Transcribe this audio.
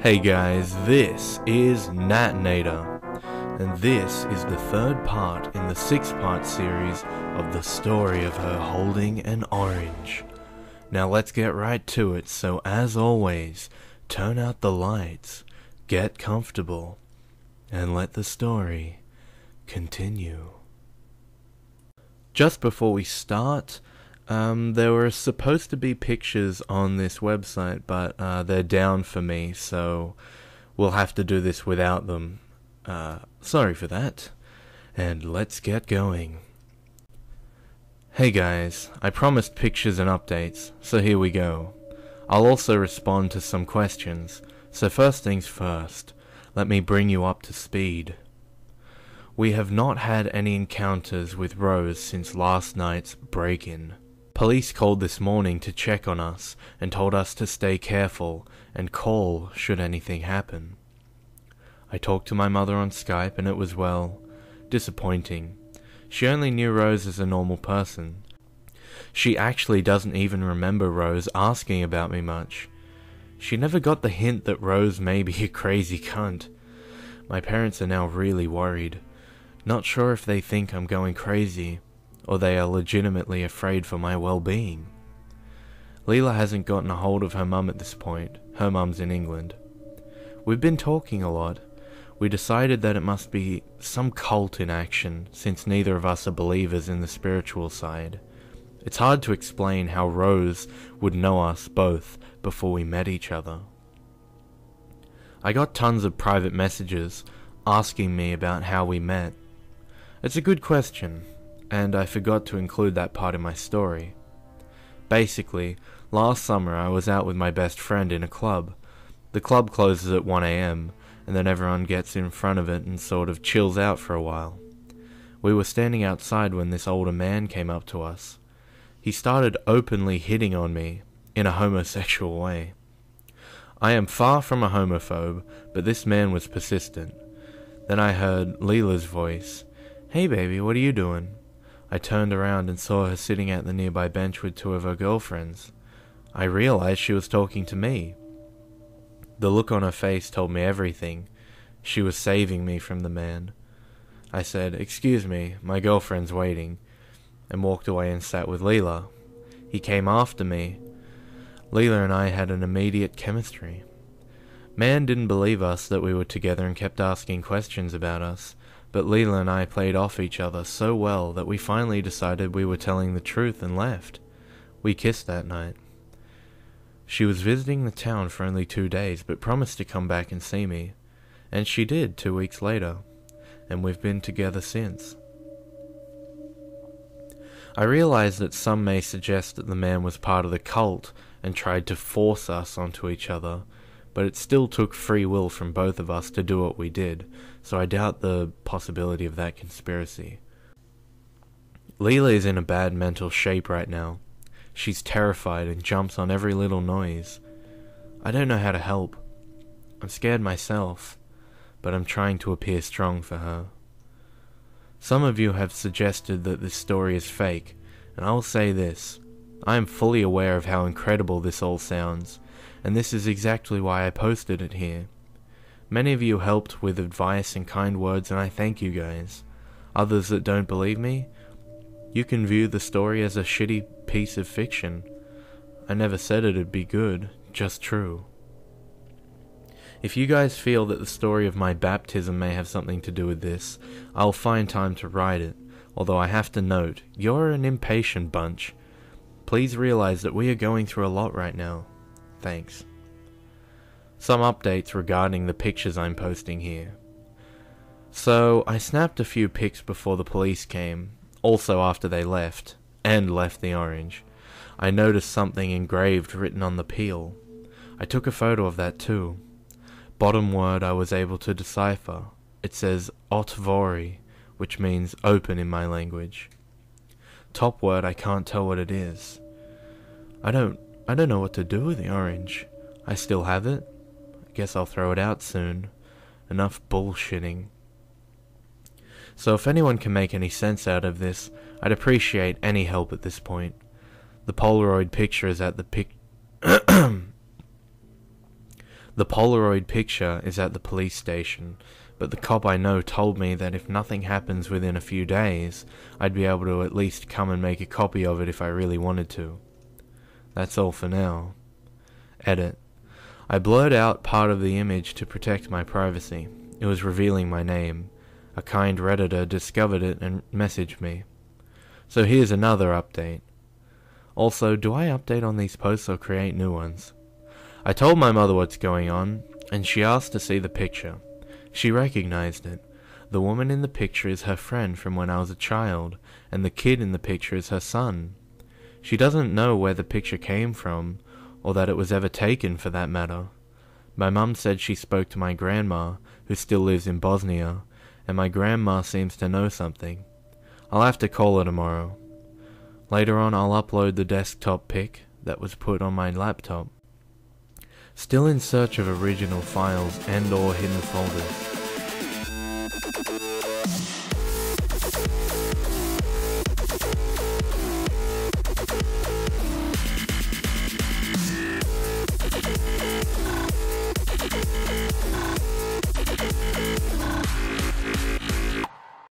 Hey guys, this is Natinator, and this is the third part in the 6-part series of the story of her holding an orange. Now let's get right to it, so as always, turn out the lights, get comfortable, and let the story continue. Just before we start, there were supposed to be pictures on this website, but they're down for me, so we'll have to do this without them. Sorry for that. And let's get going. Hey guys, I promised pictures and updates, so here we go. I'll also respond to some questions, so first things first, let me bring you up to speed. We have not had any encounters with Rose since last night's break-in. Police called this morning to check on us and told us to stay careful and call should anything happen. I talked to my mother on Skype and it was, well, disappointing. She only knew Rose as a normal person. She actually doesn't even remember Rose asking about me much. She never got the hint that Rose may be a crazy cunt. My parents are now really worried. Not sure if they think I'm going crazy, or they are legitimately afraid for my well-being. Leela hasn't gotten a hold of her mum at this point. Her mum's in England. We've been talking a lot. We decided that it must be some cult in action, since neither of us are believers in the spiritual side. It's hard to explain how Rose would know us both before we met each other. I got tons of private messages asking me about how we met. It's a good question, and I forgot to include that part in my story. Basically, last summer I was out with my best friend in a club. The club closes at 1 AM, and then everyone gets in front of it and sort of chills out for a while. We were standing outside when this older man came up to us. He started openly hitting on me, in a homosexual way. I am far from a homophobe, but this man was persistent. Then I heard Leela's voice. "Hey baby, what are you doing?" I turned around and saw her sitting at the nearby bench with two of her girlfriends. I realized she was talking to me. The look on her face told me everything. She was saving me from the man. I said, "Excuse me, my girlfriend's waiting," and walked away and sat with Leela. He came after me. Leela and I had an immediate chemistry. Man didn't believe us that we were together and kept asking questions about us. But Leela and I played off each other so well that we finally decided we were telling the truth and left. We kissed that night. She was visiting the town for only 2 days, but promised to come back and see me. And she did 2 weeks later, and we've been together since. I realize that some may suggest that the man was part of the cult and tried to force us onto each other, but it still took free will from both of us to do what we did, so I doubt the possibility of that conspiracy. Leela is in a bad mental shape right now. She's terrified and jumps on every little noise. I don't know how to help. I'm scared myself, but I'm trying to appear strong for her. Some of you have suggested that this story is fake, and I'll say this. I am fully aware of how incredible this all sounds, and this is exactly why I posted it here. Many of you helped with advice and kind words, and I thank you guys. Others that don't believe me, you can view the story as a shitty piece of fiction. I never said it'd be good, just true. If you guys feel that the story of my baptism may have something to do with this, I'll find time to write it, although I have to note, you're an impatient bunch. Please realize that we are going through a lot right now. Thanks. Some updates regarding the pictures I'm posting here. So, I snapped a few pics before the police came, also after they left, and left the orange. I noticed something engraved written on the peel. I took a photo of that too. Bottom word I was able to decipher. It says Otvori, which means open in my language. Top word I can't tell what it is. I don't know what to do with the orange. I still have it. I guess I'll throw it out soon. Enough bullshitting. So if anyone can make any sense out of this, I'd appreciate any help at this point. The Polaroid picture is at the The Polaroid picture is at the police station, but the cop I know told me that if nothing happens within a few days, I'd be able to at least come and make a copy of it if I really wanted to. That's all for now. Edit. I blurred out part of the image to protect my privacy. It was revealing my name. A kind Redditor discovered it and messaged me. So here's another update. Also, do I update on these posts or create new ones? I told my mother what's going on, and she asked to see the picture. She recognized it. The woman in the picture is her friend from when I was a child, and the kid in the picture is her son. She doesn't know where the picture came from, or that it was ever taken for that matter. My mum said she spoke to my grandma, who still lives in Bosnia, and my grandma seems to know something. I'll have to call her tomorrow. Later on I'll upload the desktop pic that was put on my laptop. Still in search of original files and or hidden folders.